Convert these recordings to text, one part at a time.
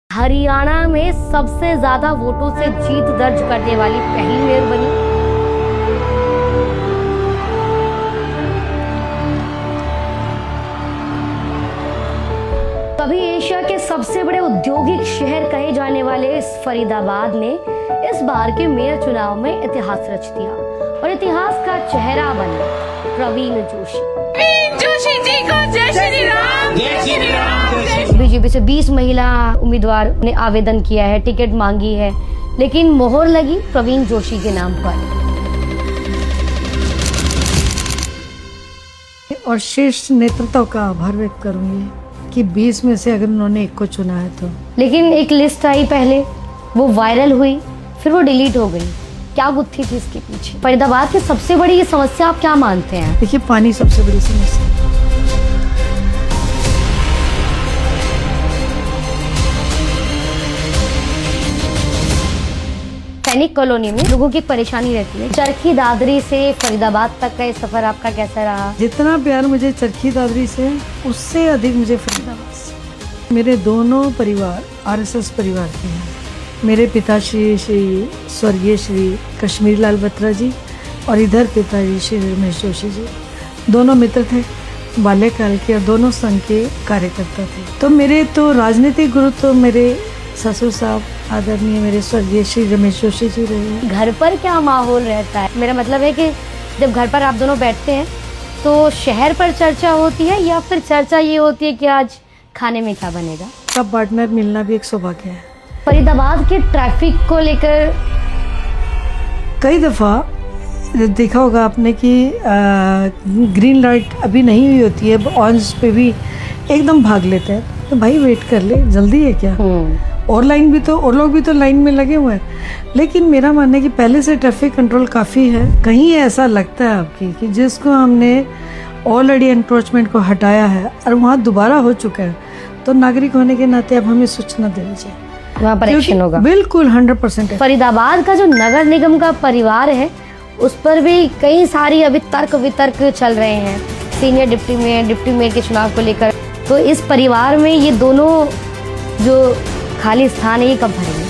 हरियाणा में सबसे ज्यादा वोटों से जीत दर्ज करने वाली पहली मेयर बनी। कभी एशिया के सबसे बड़े औद्योगिक शहर कहे जाने वाले इस फरीदाबाद ने इस बार के मेयर चुनाव में इतिहास रच दिया और इतिहास का चेहरा बने प्रवीण जोशी। जोशी जी को जय श्री राम। जय श्री राम। बीजेपी से 20 महिला उम्मीदवार ने आवेदन किया है, टिकट मांगी है, लेकिन मोहर लगी प्रवीण जोशी के नाम पर। और शीर्ष नेतृत्व का आभार व्यक्त करूंगी कि 20 में से अगर उन्होंने एक को चुना है तो। लेकिन एक लिस्ट आई पहले, वो वायरल हुई, फिर वो डिलीट हो गई। क्या गुत्थी थी इसके पीछे? फरीदाबाद की सबसे बड़ी ये समस्या आप क्या मानते हैं? देखिए, पानी सबसे बड़ी समस्या। सैनिक कॉलोनी में लोगों की परेशानी रहती है। चरखी दादरी से फरीदाबाद तक का ये सफर आपका कैसा रहा? जितना प्यार मुझे चरखी दादरी से, उससे अधिक मुझे फरीदाबाद से। मेरे दोनों परिवार आरएसएस परिवार के हैं। मेरे पिताश्री श्री स्वर्गीय श्री कश्मीर लाल बत्रा जी और इधर पिताजी श्री रमेश जोशी जी, दोनों मित्र थे बाल्यकाल के और दोनों संघ के कार्यकर्ता थे। तो मेरे तो राजनीतिक गुरु तो मेरे ससुर साहब आदरणीय मेरे स्वर्गीय श्री रमेश जोशी जी रहे। घर पर क्या माहौल रहता है? मेरा मतलब है कि जब घर पर आप दोनों बैठते हैं तो शहर पर चर्चा होती है या फिर चर्चा ये होती है कि आज खाने में क्या बनेगा? सब पार्टनर मिलना भी एक सौभाग्य है। फरीदाबाद के ट्रैफिक को लेकर कई दफ़ा देखा होगा आपने कि ग्रीन लाइट अभी नहीं हुई होती है, ऑरेंज पे भी एकदम भाग लेते हैं। तो भाई वेट कर ले, जल्दी है क्या? और लोग भी तो लाइन में लगे हुए हैं। लेकिन मेरा मानना है कि पहले से ट्रैफिक कंट्रोल काफ़ी है। कहीं ऐसा लगता है आपकी कि जिसको हमने ऑलरेडी एनक्रोचमेंट को हटाया है और वहाँ दोबारा हो चुका है, तो नागरिक होने के नाते अब हमें सूचना देनी चाहिए, वहाँ पर एक्शन होगा। बिल्कुल 100%। फरीदाबाद का जो नगर निगम का परिवार है उस पर भी कई सारी अभी तर्क वितर्क चल रहे हैं, सीनियर डिप्टी मेयर के चुनाव को लेकर। तो इस परिवार में ये दोनों जो खाली स्थान है ये कब भरेंगे?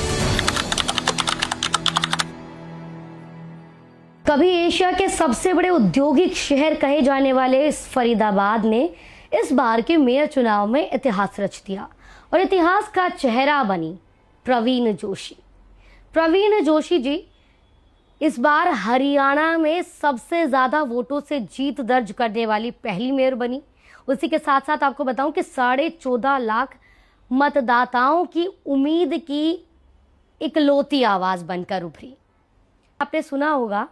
कभी एशिया के सबसे बड़े औद्योगिक शहर कहे जाने वाले इस फरीदाबाद ने इस बार के मेयर चुनाव में इतिहास रच दिया और इतिहास का चेहरा बनी प्रवीण जोशी। प्रवीण जोशी जी इस बार हरियाणा में सबसे ज़्यादा वोटों से जीत दर्ज करने वाली पहली मेयर बनी। उसी के साथ साथ आपको बताऊं कि 14.5 लाख मतदाताओं की उम्मीद की इकलौती आवाज़ बनकर उभरी। आपने सुना होगा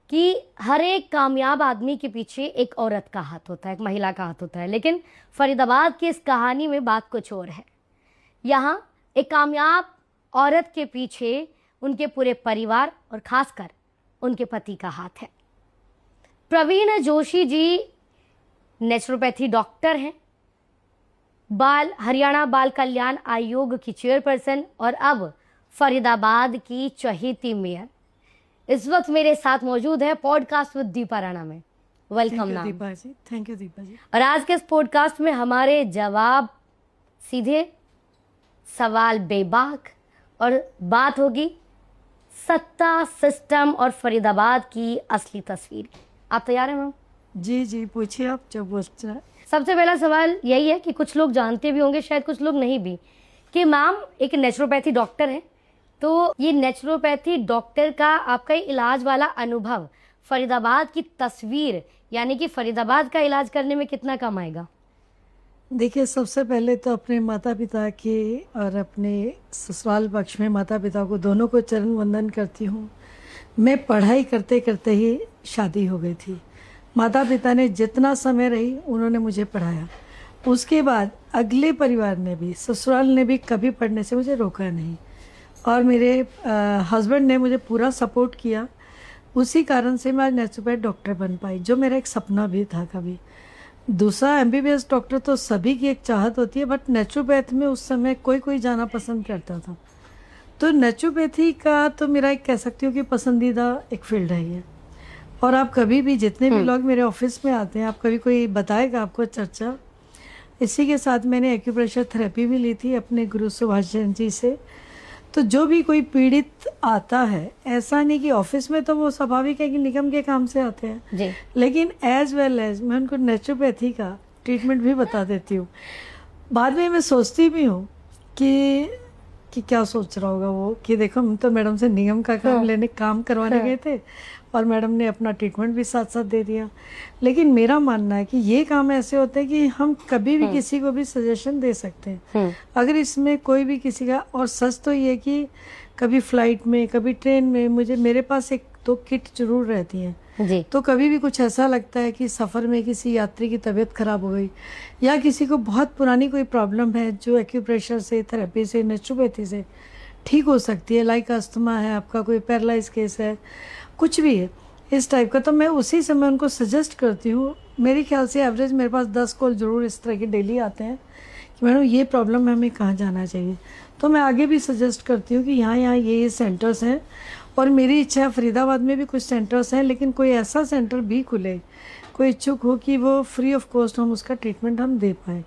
कि हर एक कामयाब आदमी के पीछे एक औरत का हाथ होता है, एक महिला का हाथ होता है, लेकिन फरीदाबाद की इस कहानी में बात कुछ और है। यहाँ एक कामयाब औरत के पीछे उनके पूरे परिवार और खासकर उनके पति का हाथ है। प्रवीण जोशी जी नेचुरोपैथी डॉक्टर हैं, हरियाणा बाल कल्याण आयोग की चेयरपर्सन और अब फरीदाबाद की चहेती मेयर। इस वक्त मेरे साथ मौजूद है पॉडकास्ट विद दीपा राणा में। वेलकम नाम। दीपा जी, थैंक यू दीपा जी। और आज के इस पॉडकास्ट में हमारे जवाब सीधे, सवाल बेबाक और बात होगी सत्ता, सिस्टम और फरीदाबाद की असली तस्वीर। आप तैयार हैं मैम? जी पूछिए आप जब पूछना है। सबसे पहला सवाल यही है कि कुछ लोग जानते भी होंगे, शायद कुछ लोग नहीं भी, कि मैम एक नेचुरोपैथी डॉक्टर है, तो ये नेचुरोपैथी डॉक्टर का आपका इलाज वाला अनुभव फरीदाबाद की तस्वीर यानी कि फरीदाबाद का इलाज करने में कितना काम आएगा? देखिए, सबसे पहले तो अपने माता पिता के और अपने ससुराल पक्ष में माता पिता को दोनों को चरण वंदन करती हूँ। मैं पढ़ाई करते करते ही शादी हो गई थी। माता पिता ने जितना समय रही उन्होंने मुझे पढ़ाया। उसके बाद अगले परिवार ने भी, ससुराल ने भी कभी पढ़ने से मुझे रोका नहीं और मेरे हस्बैंड ने मुझे पूरा सपोर्ट किया। उसी कारण से मैं आज नेचुरोपैथ डॉक्टर बन पाई, जो मेरा एक सपना भी था कभी। दूसरा एमबीबीएस डॉक्टर तो सभी की एक चाहत होती है, बट नेचुरोपैथ में उस समय कोई जाना पसंद करता था। तो नेचुरोपैथी का तो मेरा एक कह सकती हूँ कि पसंदीदा एक फील्ड है ये। और आप कभी भी जितने भी लोग मेरे ऑफिस में आते हैं, आप कभी कोई बताएगा आपको चर्चा, इसी के साथ मैंने एक्यूप्रेशर थेरेपी भी ली थी अपने गुरु सुभाष जैन जी से। तो जो भी कोई पीड़ित आता है, ऐसा नहीं कि ऑफिस में तो वो स्वाभाविक है कि निगम के काम से आते हैं जी। लेकिन एज वेल एज मैं उनको नेचुरोपैथी का ट्रीटमेंट भी बता देती हूँ। बाद में मैं सोचती भी हूँ कि क्या सोच रहा होगा वो, कि देखो हम तो मैडम से निगम का काम करवाने गए थे और मैडम ने अपना ट्रीटमेंट भी साथ साथ दे दिया। लेकिन मेरा मानना है कि ये काम ऐसे होते हैं कि हम कभी भी किसी को भी सजेशन दे सकते हैं अगर इसमें कोई भी किसी का। और सच तो ये कि कभी फ्लाइट में, कभी ट्रेन में मेरे पास एक दो किट जरूर रहती हैं जी। तो कभी भी कुछ ऐसा लगता है कि सफ़र में किसी यात्री की तबीयत खराब हो गई या किसी को बहुत पुरानी कोई प्रॉब्लम है जो एक्यूप्रेशर से, थेरेपी से, नेचुरोपैथी से ठीक हो सकती है, लाइक अस्थमा है, आपका कोई पैरालाइज केस है, कुछ भी है इस टाइप का, तो मैं उसी समय उनको सजेस्ट करती हूँ। मेरे ख्याल से एवरेज मेरे पास 10 कॉल जरूर इस तरह के डेली आते हैं कि मैडम ये प्रॉब्लम है, हमें कहाँ जाना चाहिए। तो मैं आगे भी सजेस्ट करती हूँ कि यहाँ ये सेंटर्स हैं और मेरी इच्छा है फरीदाबाद में भी कुछ सेंटर्स हैं, लेकिन कोई ऐसा सेंटर भी खुले, कोई इच्छुक हो कि वो फ्री ऑफ कॉस्ट हम उसका ट्रीटमेंट हम दे पाएँ।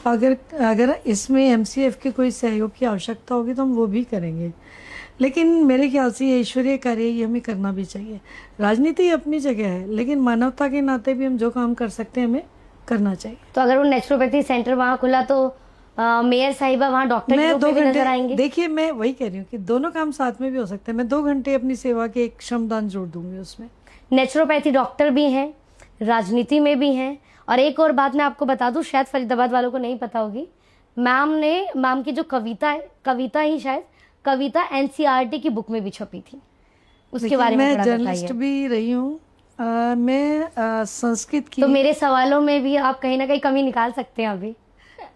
अगर इसमें MCF के कोई सहयोग की आवश्यकता होगी तो हम वो भी करेंगे। लेकिन मेरे ख्याल से ये ईश्वरीय कार्य ये हमें करना भी चाहिए। राजनीति अपनी जगह है लेकिन मानवता के नाते भी हम जो काम कर सकते हैं हमें करना चाहिए। तो अगर वो नेचुरोपैथी सेंटर वहाँ खुला तो मेयर साहिबा वहाँ डॉक्टर के रूप में भी नजर आएंगे। देखिए मैं वही कह रही हूँ कि दोनों काम साथ में भी हो सकते हैं। मैं 2 घंटे अपनी सेवा के एक श्रमदान जोड़ दूंगी उसमें। नेचुरोपैथी डॉक्टर भी हैं, राजनीति में भी हैं। और एक और बात मैं आपको बता दूं, शायद फरीदाबाद वालों को नहीं पता होगी, मैम की जो कविता है, कविता NCERT की बुक में भी छपी थी, उसके बारे में मैं थोड़ा जर्नलिस्ट बताइए। भी रही हूँ। मैं संस्कृत की तो मेरे सवालों में भी आप कहीं ना कहीं कमी निकाल सकते हैं अभी।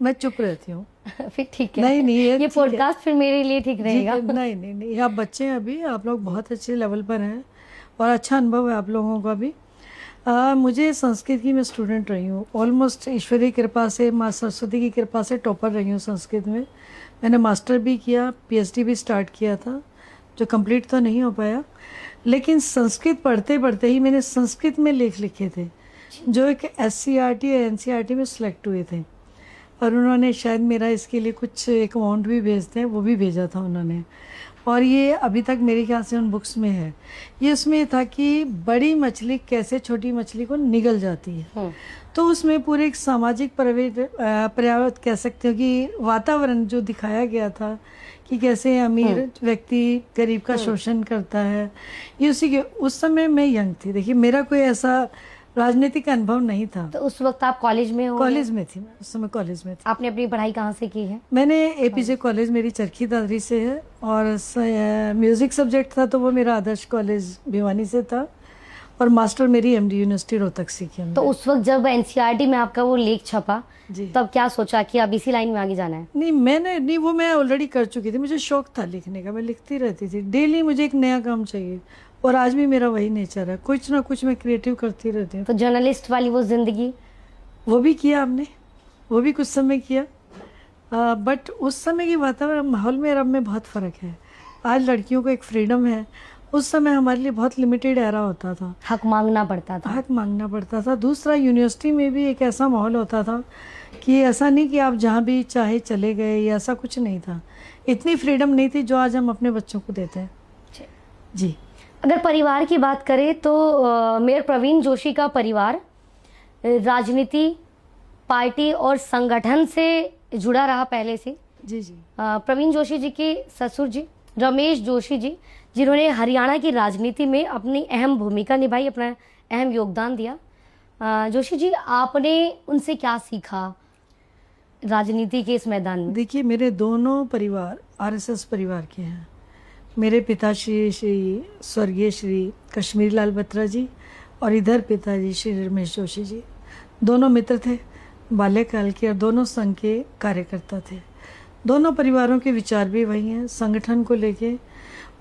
मैं चुप रहती हूँ। फिर ठीक है। नहीं ये ठीक है। पॉडकास्ट फिर मेरे लिए ठीक रहेगा। नहीं आप बच्चे हैं अभी, आप लोग बहुत अच्छे लेवल पर हैं और अच्छा अनुभव है आप लोगों का भी। मुझे संस्कृत की मैं स्टूडेंट रही हूँ, ऑलमोस्ट ईश्वरीय कृपा से, माँ सरस्वती की कृपा से टॉपर रही हूँ संस्कृत में। मैंने मास्टर भी किया, PhD भी स्टार्ट किया था, जो कंप्लीट तो नहीं हो पाया। लेकिन संस्कृत पढ़ते पढ़ते ही मैंने संस्कृत में लेख लिखे थे जो एक SCERT और NCERT में सिलेक्ट हुए थे और उन्होंने शायद मेरा इसके लिए कुछ एक अमाउंट भी भेजते हैं, वो भी भेजा था उन्होंने। और ये अभी तक मेरे ख्याल से उन बुक्स में है। ये उसमें था कि बड़ी मछली कैसे छोटी मछली को निगल जाती है। तो उसमें पूरे एक सामाजिक पर्यावरण कह सकते हो कि वातावरण जो दिखाया गया था कि कैसे अमीर व्यक्ति गरीब का शोषण करता है, ये उसी के। उस समय मैं यंग थी, देखिए मेरा कोई ऐसा राजनीतिक अनुभव नहीं था। तो उस वक्त आप कॉलेज में हो? कॉलेज में थी मैं, उस समय कॉलेज में थी। आपने अपनी पढ़ाई कहाँ से की है? मैंने APJ कॉलेज मेरी चरखी दादरी से है और म्यूजिक सब्जेक्ट था तो वो मेरा आदर्श कॉलेज भिवानी से था और मास्टर मेरी MD यूनिवर्सिटी रोहतक से की। तो उस वक्त जब NCERT में आपका वो लेख छपा जी, तब क्या सोचा कि अब इसी लाइन में आगे जाना है? नहीं वो मैं ऑलरेडी कर चुकी थी। मुझे शौक था लिखने का, मैं लिखती रहती थी डेली, मुझे एक नया काम चाहिए और आज भी मेरा वही नेचर है, कुछ ना कुछ मैं क्रिएटिव करती रहती हूँ। तो जर्नलिस्ट वाली वो जिंदगी वो भी किया हमने, वो भी कुछ समय किया, बट उस समय की वातावरण माहौल में अब में बहुत फ़र्क है। आज लड़कियों को एक फ्रीडम है, उस समय हमारे लिए बहुत लिमिटेड एरा होता था, हक मांगना पड़ता था। हक मांगना पड़ता था। दूसरा, यूनिवर्सिटी में भी एक ऐसा माहौल होता था कि ऐसा नहीं कि आप जहाँ भी चाहे चले गए, या ऐसा कुछ नहीं था। इतनी फ्रीडम नहीं थी जो आज हम अपने बच्चों को देते हैं। जी, अगर परिवार की बात करें तो मेयर प्रवीण जोशी का परिवार राजनीति, पार्टी और संगठन से जुड़ा रहा पहले से। जी जी। प्रवीण जोशी जी के ससुर जी रमेश जोशी जी, जिन्होंने हरियाणा की राजनीति में अपनी अहम भूमिका निभाई, अपना अहम योगदान दिया। जोशी जी, आपने उनसे क्या सीखा राजनीति के इस मैदान में? देखिए, मेरे दोनों परिवार RSS परिवार के हैं। मेरे पिताश्री श्री स्वर्गीय श्री कश्मीरी लाल बत्रा जी और इधर पिताजी श्री रमेश जोशी जी, दोनों मित्र थे बाल्यकाल के और दोनों संघ के कार्यकर्ता थे। दोनों परिवारों के विचार भी वही हैं। संगठन को लेके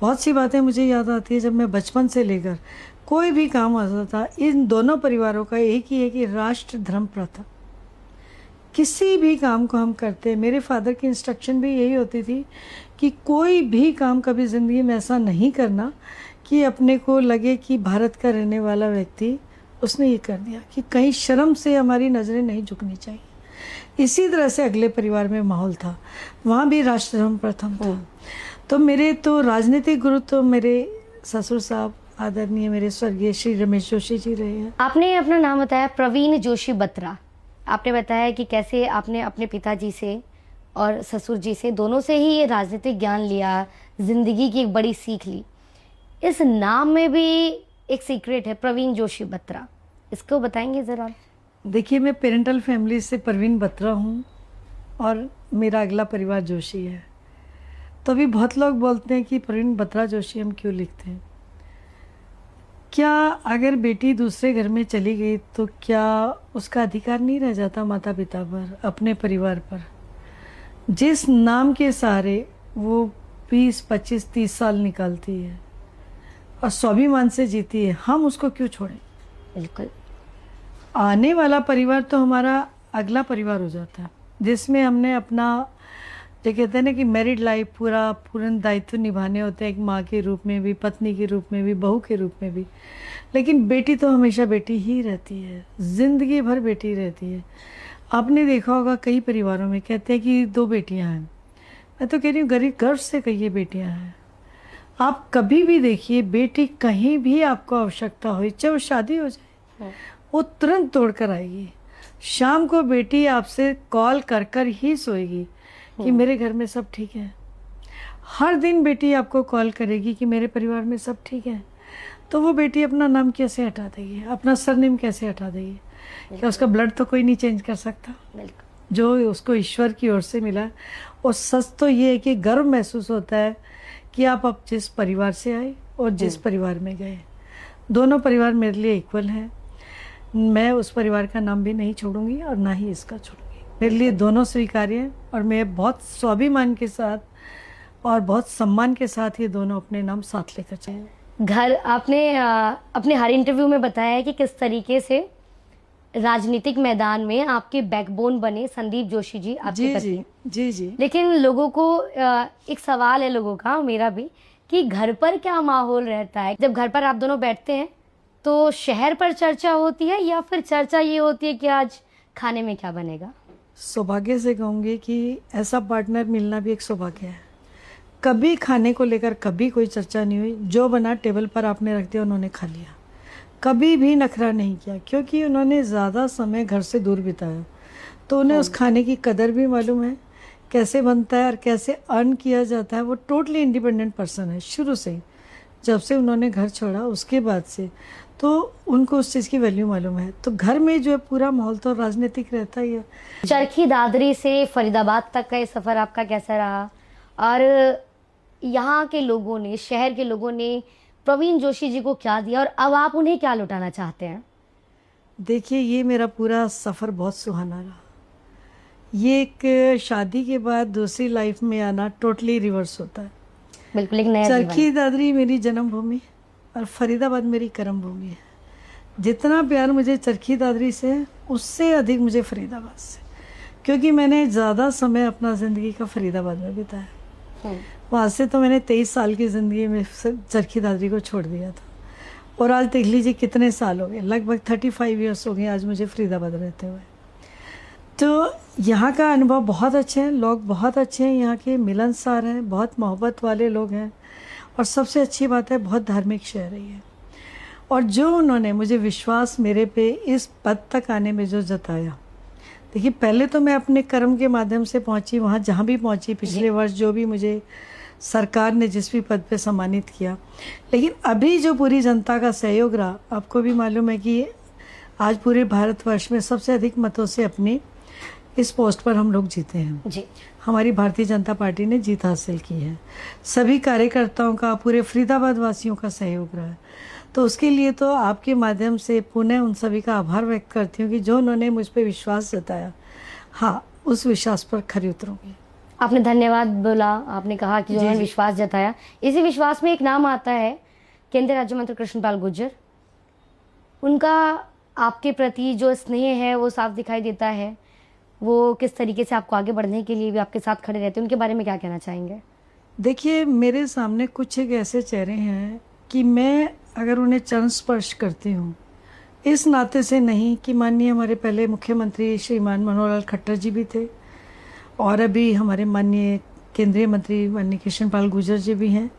बहुत सी बातें मुझे याद आती है, जब मैं बचपन से लेकर कोई भी काम होता था, इन दोनों परिवारों का एक ही है कि राष्ट्र धर्म प्रथा। किसी भी काम को हम करते, मेरे फादर की इंस्ट्रक्शन भी यही होती थी कि कोई भी काम कभी ज़िंदगी में ऐसा नहीं करना कि अपने को लगे कि भारत का रहने वाला व्यक्ति उसने ये कर दिया, कि कहीं शर्म से हमारी नज़रें नहीं झुकनी चाहिए। इसी तरह से अगले परिवार में माहौल था, वहाँ भी राष्ट्रधर्म प्रथम था। तो मेरे तो राजनीतिक गुरु तो मेरे ससुर साहब आदरणीय मेरे स्वर्गीय श्री रमेश जोशी जी रहे हैं। आपने अपना नाम बताया प्रवीण जोशी बत्रा। आपने बताया कि कैसे आपने अपने पिताजी से और ससुर जी से, दोनों से ही ये राजनीतिक ज्ञान लिया, जिंदगी की एक बड़ी सीख ली। इस नाम में भी एक सीक्रेट है, प्रवीण जोशी बत्रा, इसको बताएंगे ज़रा? देखिए, मैं पेरेंटल फैमिली से प्रवीण बत्रा हूँ और मेरा अगला परिवार जोशी है। तो अभी बहुत लोग बोलते हैं कि प्रवीण बत्रा जोशी हम क्यों लिखते हैं। क्या अगर बेटी दूसरे घर में चली गई तो क्या उसका अधिकार नहीं रह जाता माता पिता पर, अपने परिवार पर? जिस नाम के सहारे वो 20, 25, 30 साल निकालती है और स्वाभिमान से जीती है, हम उसको क्यों छोड़ें? बिल्कुल। आने वाला परिवार तो हमारा अगला परिवार हो जाता है, जिसमें हमने अपना, जो कहते हैं ना कि मैरिड लाइफ पूर्ण दायित्व निभाने होते हैं, एक माँ के रूप में भी, पत्नी के रूप में भी, बहू के रूप में भी। लेकिन बेटी तो हमेशा बेटी ही रहती है, जिंदगी भर बेटी रहती है। आपने देखा होगा कई परिवारों में कहते हैं कि 2 बेटियां हैं। मैं तो कह रही हूँ गरीब गर्व से कहिए बेटियां हैं। आप कभी भी देखिए, बेटी कहीं भी आपको आवश्यकता हो, चाहे वो शादी हो जाए, वो तुरंत दौड़ कर आएगी। शाम को बेटी आपसे कॉल कर कर ही सोएगी कि मेरे घर में सब ठीक है। हर दिन बेटी आपको कॉल करेगी कि मेरे परिवार में सब ठीक है। तो वो बेटी अपना नाम कैसे हटा देगी, अपना सरनेम कैसे हटा देगी? क्या उसका ब्लड तो कोई नहीं चेंज कर सकता, जो उसको ईश्वर की ओर से मिला। और सच तो ये है कि गर्व महसूस होता है कि आप अब जिस परिवार से आए और जिस परिवार में गए, दोनों परिवार मेरे लिए इक्वल हैं। मैं उस परिवार का नाम भी नहीं छोड़ूंगी और ना ही इसका छोड़ूंगी। मेरे लिए दोनों स्वीकार्य हैं और मैं बहुत स्वाभिमान के साथ और बहुत सम्मान के साथ ये दोनों अपने नाम साथ लेकर चले। घर आपने अपने हर इंटरव्यू में बताया है कि किस तरीके से राजनीतिक मैदान में आपके बैकबोन बने संदीप जोशी जी, आपके जी पति। जी जी जी। लेकिन लोगों को एक सवाल है, लोगों का, मेरा भी, कि घर पर क्या माहौल रहता है जब घर पर आप दोनों बैठते हैं? तो शहर पर चर्चा होती है या फिर चर्चा ये होती है कि आज खाने में क्या बनेगा? सौभाग्य से कहूँगी कि ऐसा पार्टनर मिलना भी एक सौभाग्य है। कभी खाने को लेकर कभी कोई चर्चा नहीं हुई। जो बना टेबल पर आपने रख दिया, उन्होंने खा लिया। कभी भी नखरा नहीं किया, क्योंकि उन्होंने ज़्यादा समय घर से दूर बिताया। तो उन्हें उस खाने की कदर भी मालूम है, कैसे बनता है और कैसे अर्न किया जाता है। वो टोटली इंडिपेंडेंट पर्सन है शुरू से ही। जब से उन्होंने घर छोड़ा उसके बाद से तो उनको उस चीज़ की वैल्यू मालूम है। तो घर में जो है पूरा माहौल तो राजनीतिक रहता ही है। चरखी दादरी से फरीदाबाद तक का ये सफ़र आपका कैसा रहा, और यहाँ के लोगों ने, शहर के लोगों ने प्रवीण जोशी जी को क्या दिया और अब आप उन्हें क्या लौटाना चाहते हैं? देखिए, ये मेरा पूरा सफ़र बहुत सुहाना रहा। ये एक शादी के बाद दूसरी लाइफ में आना टोटली रिवर्स होता है। बिल्कुल, एक नया चरखी दादरी मेरी जन्मभूमि और फरीदाबाद मेरी कर्म भूमि है। जितना प्यार मुझे चरखी दादरी से है, उससे अधिक मुझे फरीदाबाद से, क्योंकि मैंने ज़्यादा समय अपना ज़िंदगी का फरीदाबाद में बिताया। वहाँ से तो मैंने 23 साल की ज़िंदगी में चरखी दादरी को छोड़ दिया था। और आज देख लीजिए कितने साल हो गए, लगभग 35 ईयर्स हो गए आज मुझे फरीदाबाद रहते हुए। तो यहाँ का अनुभव बहुत अच्छे हैं, लोग बहुत अच्छे हैं, यहाँ के मिलनसार हैं, बहुत मोहब्बत वाले लोग हैं। और सबसे अच्छी बात है, बहुत धार्मिक शहर है ये। और जो उन्होंने मुझे विश्वास मेरे पे इस पद तक आने में जो जताया, देखिए पहले तो मैं अपने कर्म के माध्यम से पहुंची वहाँ जहाँ भी पहुंची, पिछले वर्ष जो भी मुझे सरकार ने जिस भी पद पे सम्मानित किया। लेकिन अभी जो पूरी जनता का सहयोग रहा, आपको भी मालूम है कि आज पूरे भारतवर्ष में सबसे अधिक मतों से अपनी इस पोस्ट पर हम लोग जीते हैं जी। हमारी भारतीय जनता पार्टी ने जीत हासिल की है। सभी कार्यकर्ताओं का, पूरे फरीदाबाद वासियों का सहयोग रहा है। तो उसके लिए तो आपके माध्यम से पुनः उन सभी का आभार व्यक्त करती हूँ कि जो उन्होंने मुझ पर विश्वास जताया। हाँ, उस विश्वास पर खरी उतरूँगी। आपने धन्यवाद बोला, आपने कहा कि जो उन्होंने विश्वास जताया, इसी विश्वास में एक नाम आता है, केंद्रीय राज्य मंत्री कृष्णपाल गुर्जर। उनका आपके प्रति जो स्नेह है वो साफ दिखाई देता है। वो किस तरीके से आपको आगे बढ़ने के लिए भी आपके साथ खड़े रहते हैं, उनके बारे में क्या कहना चाहेंगे? देखिए, मेरे सामने कुछ एक ऐसे चेहरे हैं कि मैं अगर उन्हें चरण स्पर्श करती हूँ इस नाते से नहीं कि माननीय हमारे पहले मुख्यमंत्री श्रीमान मनोहर लाल खट्टर जी भी थे और अभी हमारे माननीय केंद्रीय मंत्री माननीय कृष्ण पाल गुर्जर जी भी हैं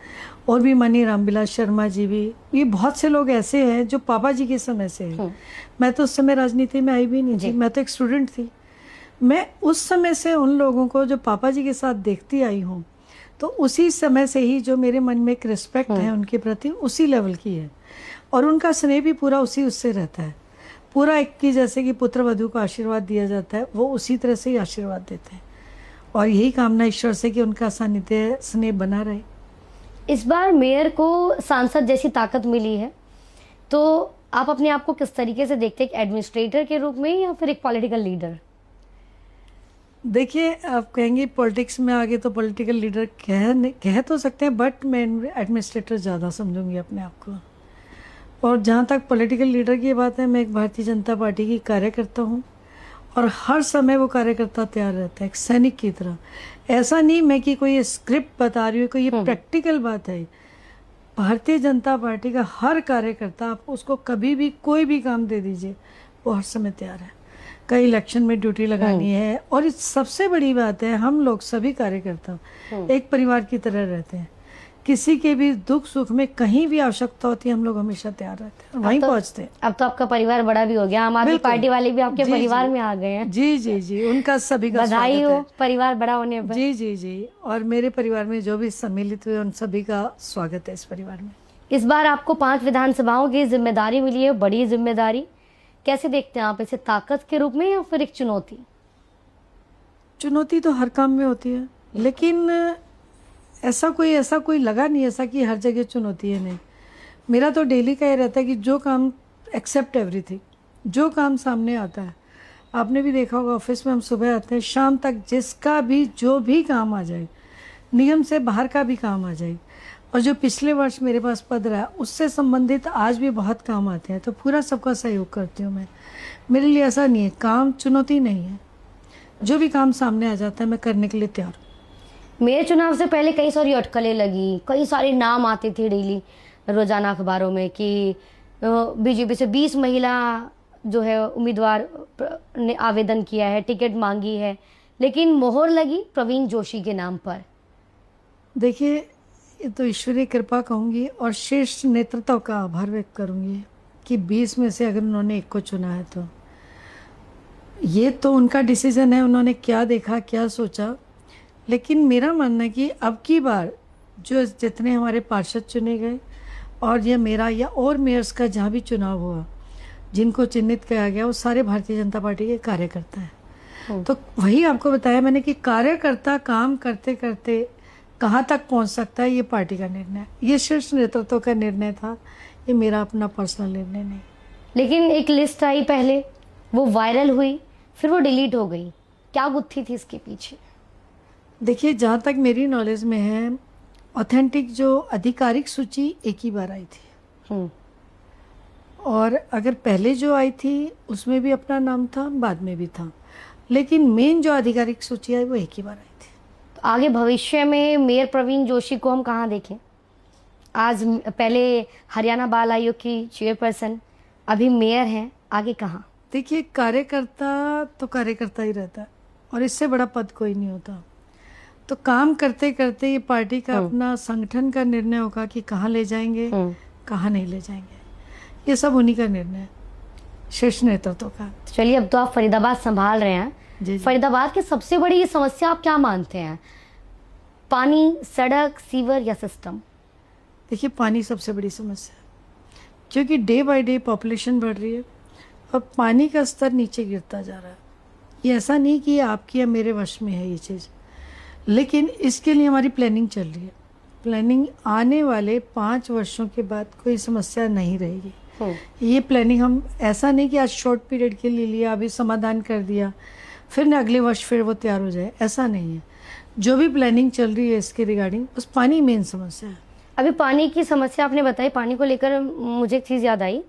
और भी माननीय रामविलास शर्मा जी भी। ये बहुत से लोग ऐसे हैं जो पापा जी के समय से हैं। मैं तो उस समय राजनीति में आई भी नहीं थी, मैं तो एक स्टूडेंट थी। मैं उस समय से उन लोगों को जो पापा जी के साथ देखती आई हूँ, तो उसी समय से ही जो मेरे मन में एक रिस्पेक्ट है उनके प्रति उसी लेवल की है और उनका स्नेह भी पूरा उसी उससे रहता है। पूरा एक की जैसे कि पुत्र वधू को आशीर्वाद दिया जाता है, वो उसी तरह से ही आशीर्वाद देते हैं और यही कामना ईश्वर से कि उनका सानिध्य स्नेह बना रहे। इस बार मेयर को सांसद जैसी ताकत मिली है, तो आप अपने आप को किस तरीके से देखते हैं, एक एडमिनिस्ट्रेटर के रूप में या फिर एक पॉलिटिकल लीडर? देखिए, आप कहेंगे पॉलिटिक्स में आगे तो पॉलिटिकल लीडर कह तो सकते हैं, बट मैं एडमिनिस्ट्रेटर ज़्यादा समझूंगी अपने आप को। और जहाँ तक पॉलिटिकल लीडर की बात है, मैं एक भारतीय जनता पार्टी की कार्यकर्ता हूँ और हर समय वो कार्यकर्ता तैयार रहता है एक सैनिक की तरह। ऐसा नहीं मैं कि कोई स्क्रिप्ट बता रही हूँ, कोई ये प्रैक्टिकल बात है। भारतीय जनता पार्टी का हर कार्यकर्ता, आप उसको कभी भी कोई भी काम दे दीजिए, वो हर समय तैयार है। कई इलेक्शन में ड्यूटी लगानी है और इस सबसे बड़ी बात है, हम लोग सभी कार्यकर्ता एक परिवार की तरह रहते हैं। किसी के भी दुख सुख में कहीं भी आवश्यकता होती है, हम लोग हमेशा तैयार रहते हैं, वहीं पहुंचते हैं। अब तो आपका परिवार बड़ा भी हो गया, आम आदमी पार्टी वाले भी आपके परिवार में आ गए हैं। जी जी जी, उनका सभी का बधाई हो परिवार बड़ा होने पर। जी जी जी, और मेरे परिवार में जो भी सम्मिलित हुए उन सभी का स्वागत है इस परिवार में। इस बार आपको 5 विधानसभाओं की जिम्मेदारी मिली है, बड़ी जिम्मेदारी। कैसे देखते हैं आप इसे, ताकत के रूप में या फिर एक चुनौती? चुनौती तो हर काम में होती है, लेकिन ऐसा कोई लगा नहीं ऐसा कि हर जगह चुनौती है। नहीं, मेरा तो डेली का ये रहता है कि जो काम एक्सेप्ट एवरीथिंग, जो काम सामने आता है। आपने भी देखा होगा, ऑफिस में हम सुबह आते हैं, शाम तक जिसका भी जो भी काम आ जाए, नियम से बाहर का भी काम आ जाए, और जो पिछले वर्ष मेरे पास पद रहा उससे संबंधित आज भी बहुत काम आते हैं, तो पूरा सबका सहयोग करती हूँ मैं। मेरे लिए ऐसा नहीं है, काम चुनौती नहीं है, जो भी काम सामने आ जाता है मैं करने के लिए तैयार हूँ। मेयर चुनाव से पहले कई सारी अटकलें लगी, कई सारे नाम आते थे डेली रोजाना अखबारों में कि बीजेपी से 20 महिला जो है उम्मीदवार ने आवेदन किया है, टिकट मांगी है, लेकिन मोहर लगी प्रवीण जोशी के नाम पर। देखिए, ये तो ईश्वरीय कृपा कहूँगी और श्रेष्ठ नेतृत्व का आभार व्यक्त करूँगी कि 20 में से अगर उन्होंने एक को चुना है तो ये तो उनका डिसीजन है, उन्होंने क्या देखा क्या सोचा। लेकिन मेरा मानना है कि अब की बार जो जितने हमारे पार्षद चुने गए और ये मेरा या और मेयर्स का जहाँ भी चुनाव हुआ, जिनको चिन्हित किया गया, वो सारे भारतीय जनता पार्टी के कार्यकर्ता हैं। तो वही आपको बताया मैंने कि कार्यकर्ता काम करते करते कहाँ तक पहुँच सकता है, ये पार्टी का निर्णय, ये शीर्ष नेतृत्व का निर्णय था, ये मेरा अपना पर्सनल निर्णय नहीं। लेकिन एक लिस्ट आई पहले, वो वायरल हुई, फिर वो डिलीट हो गई, क्या गुत्थी थी इसके पीछे? देखिए, जहाँ तक मेरी नॉलेज में है, ऑथेंटिक जो आधिकारिक सूची एक ही बार आई थी और अगर पहले जो आई थी उसमें भी अपना नाम था, बाद में भी था, लेकिन मेन जो आधिकारिक सूची आई वो एक ही बार आई थी। तो आगे भविष्य में मेयर प्रवीण जोशी को हम कहाँ देखें? आज पहले हरियाणा बाल आयोग की चेयरपर्सन, अभी मेयर हैं, आगे कहाँ? देखिए, कार्यकर्ता तो कार्यकर्ता ही रहता है और इससे बड़ा पद कोई नहीं होता। तो काम करते करते ये पार्टी का अपना संगठन का निर्णय होगा कि कहाँ ले जाएंगे, कहाँ नहीं ले जाएंगे, ये सब उन्हीं का निर्णय है, शीर्ष नेतृत्व का। चलिए, अब तो आप फरीदाबाद संभाल रहे हैं। जी। फरीदाबाद की सबसे बड़ी ये समस्या आप क्या मानते हैं? पानी, सड़क, सीवर या सिस्टम? देखिए, पानी सबसे बड़ी समस्या है, क्योंकि डे बाय डे पॉपुलेशन बढ़ रही है और पानी का स्तर नीचे गिरता जा रहा है। ये ऐसा नहीं कि आपकी या मेरे वश में है ये चीज़, लेकिन इसके लिए हमारी प्लानिंग चल रही है। प्लानिंग आने वाले 5 वर्षों के बाद कोई समस्या नहीं रहेगी। ये प्लानिंग हम ऐसा नहीं कि आज शॉर्ट पीरियड के लिए लिया, अभी समाधान कर दिया, फिर न अगले वर्ष फिर वो तैयार हो जाए, ऐसा नहीं है। जो भी प्लानिंग चल रही है इसके रिगार्डिंग, बस पानी मेन समस्या है। अभी पानी की समस्या आपने बताई, पानी को लेकर मुझे एक चीज़ याद आई।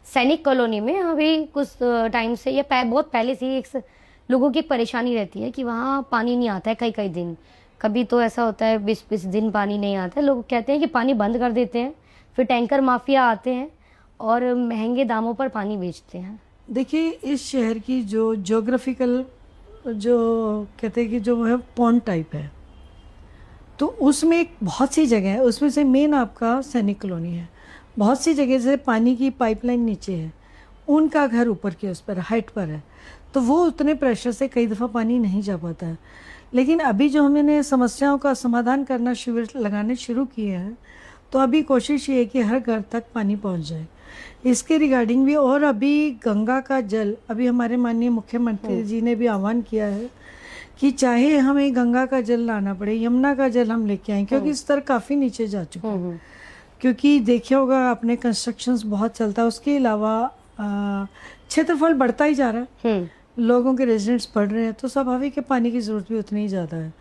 सैनिक कॉलोनी में अभी कुछ टाइम से या बहुत पहले से ही लोगों की परेशानी रहती है कि वहाँ पानी नहीं आता है कई कई दिन। कभी तो ऐसा होता है 20-20 दिन पानी नहीं आता है। लोग कहते हैं कि पानी बंद कर देते हैं, फिर टैंकर माफिया आते हैं और महंगे दामों पर पानी बेचते हैं? देखिए, इस शहर की जो ज्योग्राफिकल जो कहते हैं कि जो है पॉन्ड टाइप है, तो उसमें एक बहुत सी जगह है, उसमें से मेन आपका सैनिक कॉलोनी है। बहुत सी जगह से पानी की पाइपलाइन नीचे है, उनका घर ऊपर के उस पर हाइट पर है, तो वो उतने प्रेशर से कई दफ़ा पानी नहीं जा पाता है। लेकिन अभी जो हमने समस्याओं का समाधान करना शिविर लगाने शुरू किए हैं, तो अभी कोशिश ये है कि हर घर तक पानी पहुंच जाए। इसके रिगार्डिंग भी, और अभी गंगा का जल, अभी हमारे माननीय मुख्यमंत्री जी ने भी आह्वान किया है कि चाहे हमें गंगा का जल लाना पड़े, यमुना का जल हम लेके आएं, क्योंकि स्तर काफ़ी नीचे जा चुका है। क्योंकि देखिए होगा आपने, कंस्ट्रक्शंस बहुत चलता है, उसके अलावा क्षेत्रफल बढ़ता ही जा रहा है, लोगों के रेजिडेंट्स बढ़ रहे हैं, तो स्वाभाविक है पानी की ज़रूरत भी उतनी ही ज़्यादा है।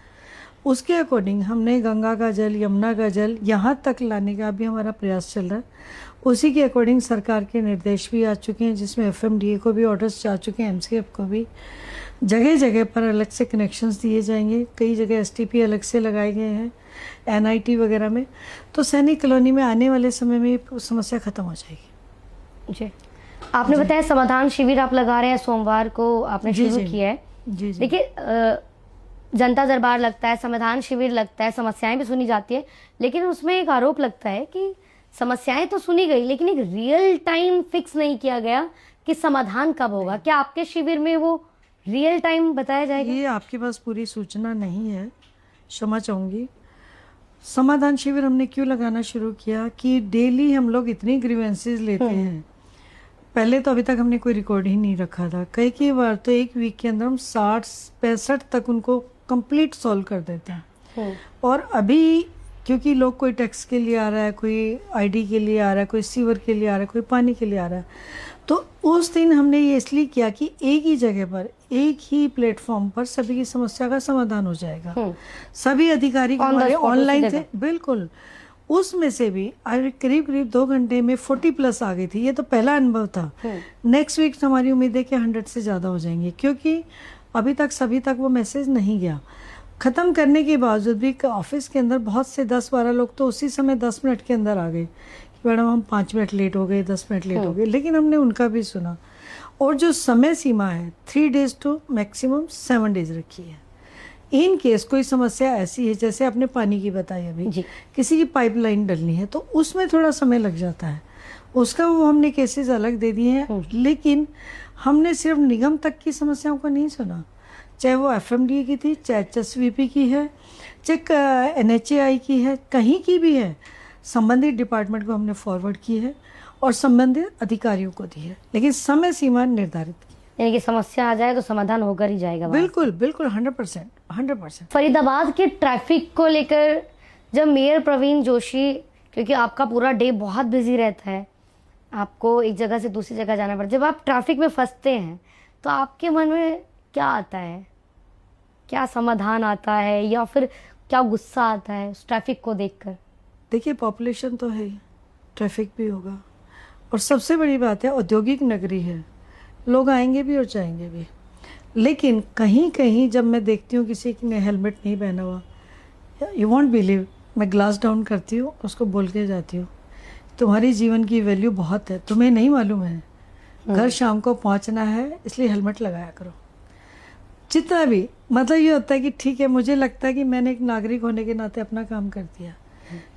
उसके अकॉर्डिंग हमने गंगा का जल, यमुना का जल यहाँ तक लाने का भी हमारा प्रयास चल रहा है। उसी के अकॉर्डिंग सरकार के निर्देश भी आ चुके हैं, जिसमें एफएमडीए को भी ऑर्डर्स जा चुके हैं, एमसीएफ को भी। जगह जगह पर अलग से कनेक्शंस दिए जाएंगे, कई जगह एसटीपी अलग से लगाए गए हैं एनआईटी वगैरह में, तो सैनिक कॉलोनी में आने वाले समय में ये समस्या खत्म हो जाएगी। जी, आपने बताया समाधान शिविर आप लगा रहे हैं, सोमवार को आपने शुरू किया है। जी जी। देखिए, जनता दरबार लगता है, समाधान शिविर लगता है, समस्याएं भी सुनी जाती है, लेकिन उसमें एक आरोप लगता है कि समस्याएं तो सुनी गई, लेकिन एक रियल टाइम फिक्स नहीं किया गया कि समाधान कब होगा। क्या आपके शिविर में वो रियल टाइम बताया जाएगा? ये आपके पास पूरी सूचना नहीं है, क्षमा चाहूँगी। समाधान शिविर हमने क्यों लगाना शुरू किया कि डेली हम लोग इतनी ग्रीवेंसेस लेते हैं। पहले तो अभी तक हमने कोई रिकॉर्ड ही नहीं रखा था, कई बार तो एक वीक के अंदर हम 60-65 तक उनको कंप्लीट सॉल्व कर देते हैं। और अभी क्योंकि लोग कोई टैक्स के लिए आ रहा है, कोई आईडी के लिए आ रहा है, कोई सीवर के लिए आ रहा है, कोई पानी के लिए आ रहा है, तो उस दिन हमने ये इसलिए किया कि एक ही जगह पर, एक ही प्लेटफॉर्म पर सभी की समस्या का समाधान हो जाएगा। सभी अधिकारी हमारे ऑनलाइन थे, बिल्कुल। उसमें से भी करीब 2 घंटे में 40+ आ गई थी। ये तो पहला अनुभव था। नेक्स्ट वीक हमारी उम्मीद है कि 100 से ज़्यादा हो जाएंगे, क्योंकि अभी तक सभी तक वो मैसेज नहीं गया। ख़त्म करने के बावजूद भी ऑफिस के अंदर बहुत से 10-12 लोग तो उसी समय 10 मिनट के अंदर आ गए कि मैडम हम 5 मिनट लेट हो गए, 10 मिनट लेट हो गए, लेकिन हमने उनका भी सुना। और जो समय सीमा है 3 days टू मैक्सिमम 7 days रखी है। इन केस कोई समस्या ऐसी है, जैसे आपने पानी की बताई अभी, किसी की पाइपलाइन डलनी है तो उसमें थोड़ा समय लग जाता है, उसका वो हमने केसेस अलग दे दिए हैं। लेकिन हमने सिर्फ निगम तक की समस्याओं को नहीं सुना, चाहे वो एफएमडीए की थी, चाहे एचएसवीपी की है, चाहे एनएचएआई की है, कहीं की भी है, संबंधित डिपार्टमेंट को हमने फॉरवर्ड की है और संबंधित अधिकारियों को दी है, लेकिन समय सीमा निर्धारित की है। यानी कि समस्या आ जाए तो समाधान होकर ही जाएगा। बिल्कुल बिल्कुल, 100%। फरीदाबाद के ट्रैफिक को लेकर जब मेयर प्रवीण जोशी, क्योंकि आपका पूरा डे बहुत बिजी रहता है, आपको एक जगह से दूसरी जगह जाना पड़ता है, जब आप ट्रैफिक में फंसते हैं तो आपके मन में क्या आता है? क्या समाधान आता है या फिर क्या गुस्सा आता है उस ट्रैफिक को देखकर? देखिए, पॉपुलेशन तो है ही, ट्रैफिक भी होगा, और सबसे बड़ी बात है औद्योगिक नगरी है, लोग आएंगे भी और जाएंगे भी। लेकिन कहीं कहीं जब मैं देखती हूँ किसी ने हेलमेट नहीं पहना हुआ, यू वॉन्ट बिलीव, मैं ग्लास डाउन करती हूँ, उसको बोल के जाती हूँ, तुम्हारी जीवन की वैल्यू बहुत है, तुम्हें नहीं मालूम है, घर शाम को पहुँचना है, इसलिए हेलमेट लगाया करो। जितना भी मतलब ये होता है कि ठीक है, मुझे लगता है कि मैंने एक नागरिक होने के नाते अपना काम कर दिया।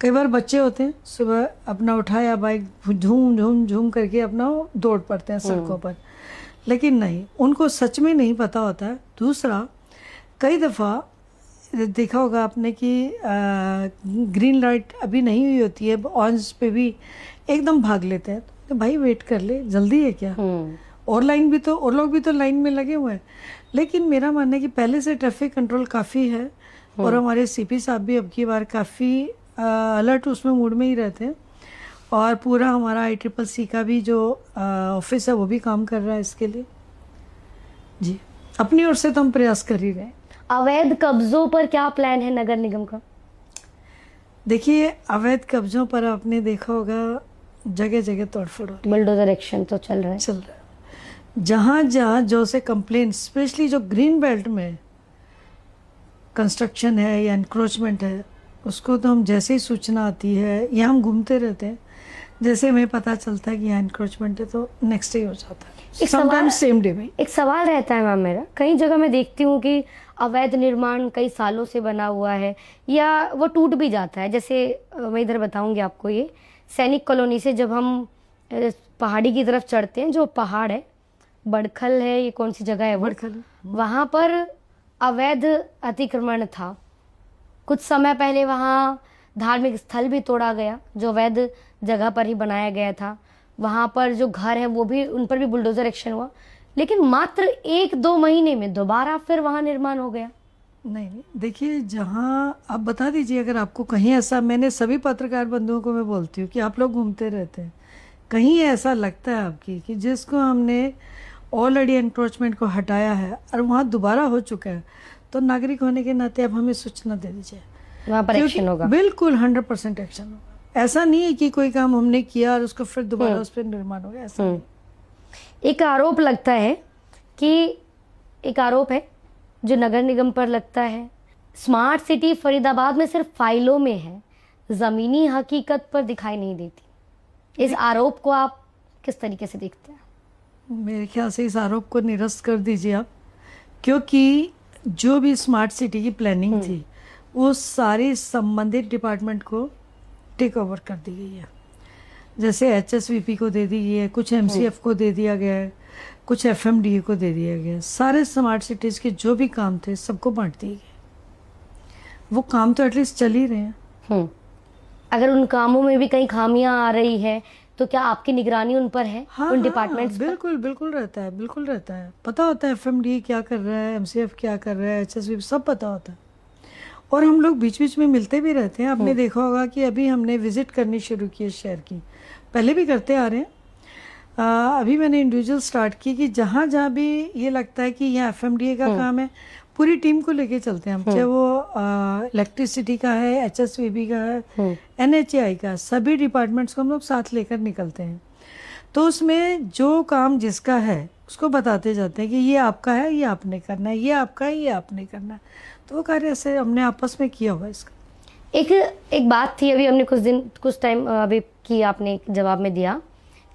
कई बार बच्चे होते हैं, सुबह अपना उठाया बाइक, झूम झूम झूम करके अपना दौड़ पड़ते हैं सड़कों पर, लेकिन नहीं, उनको सच में नहीं पता होता है। दूसरा, कई दफ़ा देखा होगा आपने कि ग्रीन लाइट अभी नहीं हुई होती है, ऑरेंज पे भी एकदम भाग लेते हैं, तो भाई वेट कर ले, जल्दी है क्या? और लाइन भी तो, और लोग भी तो लाइन में लगे हुए हैं। लेकिन मेरा मानना है कि पहले से ट्रैफिक कंट्रोल काफ़ी है, और हमारे सीपी साहब भी अब की बार काफ़ी अलर्ट उसमें मूड में ही रहते हैं, और पूरा हमारा ICCC का भी जो ऑफिस है वो भी काम कर रहा है इसके लिए। जी, अपनी ओर से तो हम प्रयास कर ही रहे हैं। अवैध कब्जों पर क्या प्लान है नगर निगम का? देखिए, अवैध कब्जों पर आपने देखा होगा जगह जगह तोड़फोड़ हो रही है, बुलडोजर एक्शन तो चल रहा है। जहाँ जहाँ जो से कंप्लेंट, स्पेशली जो ग्रीन बेल्ट में कंस्ट्रक्शन है या इंक्रोचमेंट है, उसको तो हम जैसे ही सूचना आती है, या हम घूमते रहते हैं, जैसे हमें पता चलता है कि यहाँ इंक्रोचमेंट है तो नेक्स्ट डे हो जाता है, एक सवाल- समटाइम्स सेम डे में। एक सवाल रहता है मैम मेरा, कई जगह मैं देखती हूँ कि अवैध निर्माण कई सालों से बना हुआ है या वो टूट भी जाता है। जैसे मैं इधर बताऊंगी आपको, ये सैनिक कॉलोनी से जब हम पहाड़ी की तरफ चढ़ते हैं, जो पहाड़ है बड़खल है, ये कौन सी जगह है वो, बड़खल। वहाँ पर अवैध अतिक्रमण था। कुछ समय पहले वहाँ धार्मिक स्थल भी तोड़ा गया जो अवैध जगह पर ही बनाया गया था। वहाँ पर जो घर है वो भी, उन पर भी बुलडोजर एक्शन हुआ, लेकिन मात्र 1-2 महीने में दोबारा फिर वहाँ निर्माण हो गया। नहीं नहीं, देखिए जहाँ आप बता दीजिए अगर आपको कहीं ऐसा, मैंने सभी पत्रकार बंधुओं को मैं बोलती हूँ कि आप लोग घूमते रहते हैं, कहीं ऐसा लगता है आपकी कि जिसको हमने ऑलरेडी एनक्रोचमेंट को हटाया है और वहाँ दोबारा हो चुका है, तो नागरिक होने के नाते आप हमें सूचना दे दीजिए, वहाँ पर क्योंकि एक्शन होगा। बिल्कुल 100% एक्शन होगा। ऐसा नहीं है कि कोई काम हमने किया और उसको फिर दोबारा उस पर निर्माण हो गया, ऐसा नहीं। एक आरोप लगता है कि एक आरोप है जो नगर निगम पर लगता है, स्मार्ट सिटी फरीदाबाद में सिर्फ फाइलों में है, जमीनी हकीकत पर दिखाई नहीं देती। इस आरोप को आप किस तरीके से देखते हैं? मेरे ख्याल से इस आरोप को निरस्त कर दीजिए आप, क्योंकि जो भी स्मार्ट सिटी की प्लानिंग थी वो सारी संबंधित डिपार्टमेंट को टेक ओवर कर दी गई है। जैसे HSVP को दे दी गई है, कुछ MCF को दे दिया गया है, कुछ FMDA को दे दिया गया है। सारे स्मार्ट सिटीज़ के जो भी काम थे सबको बांट दिए गए। वो काम तो एटलीस्ट चल ही रहे हैं। अगर उन कामों में भी कहीं खामियां आ रही है तो क्या आपकी निगरानी उन पर है? हाँ, उन डिपार्टमेंट्स पर? बिल्कुल बिल्कुल रहता है, बिल्कुल रहता है। पता होता है FMDA क्या कर रहा है, MCF क्या कर रहा है, HSVP सब पता होता है। और हम लोग बीच बीच में मिलते भी रहते हैं। आपने देखा होगा कि अभी हमने विजिट करनी शुरू की है शहर की, पहले भी करते आ रहे हैं। अभी मैंने इंडिविजुअल स्टार्ट की कि जहाँ जहाँ भी ये लगता है कि यहाँ FMDA का काम है, पूरी टीम को लेके चलते हैं हम, चाहे वो इलेक्ट्रिसिटी का है, HSVP का है, NHAI का, सभी डिपार्टमेंट्स को हम लोग साथ लेकर निकलते हैं। तो उसमें जो काम जिसका है उसको बताते जाते हैं कि ये आपका है, ये आपने करना है, ये आपका है, ये आपने करना है। तो वो कार्य ऐसे हमने आपस में किया हुआ इसका। एक बात थी, अभी हमने कुछ टाइम अभी की, आपने एक जवाब में दिया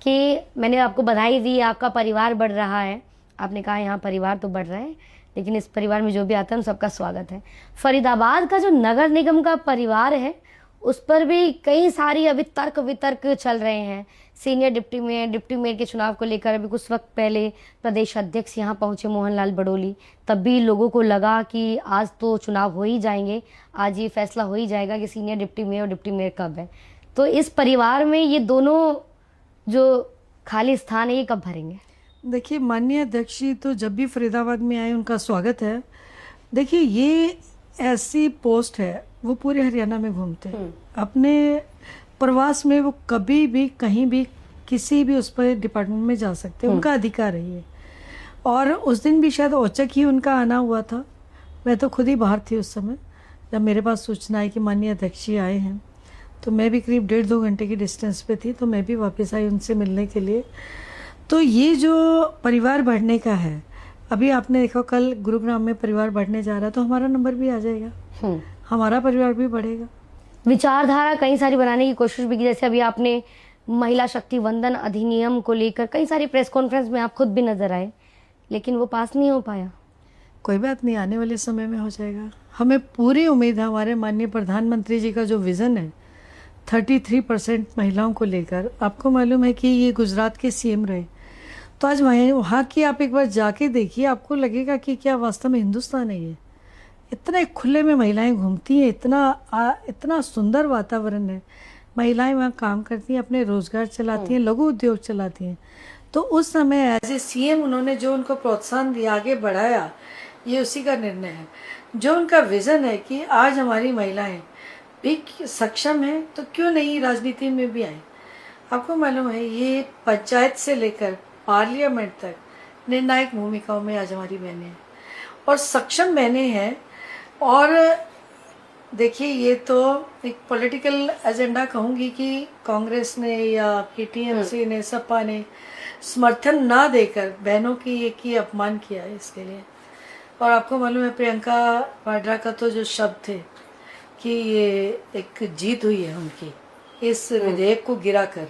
कि मैंने आपको बधाई दी, आपका परिवार बढ़ रहा है। आपने कहा यहाँ परिवार तो बढ़ रहा है, लेकिन इस परिवार में जो भी आता है उन सबका स्वागत है। फरीदाबाद का जो नगर निगम का परिवार है उस पर भी कई सारी अभी तर्क वितर्क चल रहे हैं। सीनियर डिप्टी मेयर के चुनाव को लेकर अभी कुछ वक्त पहले प्रदेश अध्यक्ष यहाँ पहुंचे मोहनलाल बड़ोली, तब भी लोगों को लगा कि आज तो चुनाव हो ही जाएंगे, आज ये फैसला हो ही जाएगा कि सीनियर डिप्टी मेयर और डिप्टी मेयर कब है। तो इस परिवार में ये दोनों जो खाली स्थान है ये कब भरेंगे? देखिए माननीय अध्यक्ष जी तो जब भी फरीदाबाद में आए उनका स्वागत है। देखिए ये ऐसी पोस्ट है, वो पूरे हरियाणा में घूमते हैं अपने प्रवास में, वो कभी भी कहीं भी किसी भी उस पर डिपार्टमेंट में जा सकते हैं, उनका अधिकार है ये। और उस दिन भी शायद औचक ही उनका आना हुआ था। मैं तो खुद ही बाहर थी उस समय जब मेरे पास सूचना आई कि माननीय अध्यक्ष जी आए हैं, तो मैं भी करीब 1.5-2 घंटे की डिस्टेंस पे थी, तो मैं भी वापस आई उनसे मिलने के लिए। तो ये जो परिवार बढ़ने का है, अभी आपने देखा कल गुरुग्राम में परिवार बढ़ने जा रहा है, तो हमारा नंबर भी आ जाएगा, हमारा परिवार भी बढ़ेगा। विचारधारा कई सारी बनाने की कोशिश भी की, जैसे अभी आपने महिला शक्ति वंदन अधिनियम को लेकर कई सारी प्रेस कॉन्फ्रेंस में आप खुद भी नजर आए, लेकिन वो पास नहीं हो पाया। कोई बात नहीं, आने वाले समय में हो जाएगा। हमें पूरी उम्मीद है, हमारे माननीय प्रधानमंत्री जी का जो विज़न है 33% महिलाओं को लेकर, आपको मालूम है कि ये गुजरात के CM रहे, तो आज वहाँ की आप एक बार जाके देखिए, आपको लगेगा कि क्या वास्तव में हिंदुस्तान है ये। इतने खुले में महिलाएं घूमती हैं, इतना सुंदर वातावरण है, महिलाएं वहाँ काम करती हैं, अपने रोजगार चलाती हैं, लघु उद्योग चलाती हैं। तो उस समय एज ए CM उन्होंने जो उनको प्रोत्साहन दिया, आगे बढ़ाया, ये उसी का निर्णय है। जो उनका विजन है कि आज हमारी महिलाएं भी सक्षम हैं, तो क्यों नहीं राजनीति में भी आए। आपको मालूम है ये पंचायत से लेकर पार्लियामेंट तक निर्णायक भूमिकाओं में आज हमारी बहनें हैं, और सक्षम बहनें हैं। और देखिए ये तो एक पॉलिटिकल एजेंडा कहूँगी कि कांग्रेस ने या आपकी TMC ने, सपा ने समर्थन ना देकर बहनों की एक ही अपमान किया है इसके लिए। और आपको मालूम है प्रियंका वाड्रा का तो जो शब्द थे कि ये एक जीत हुई है उनकी इस विधेयक को गिराकर,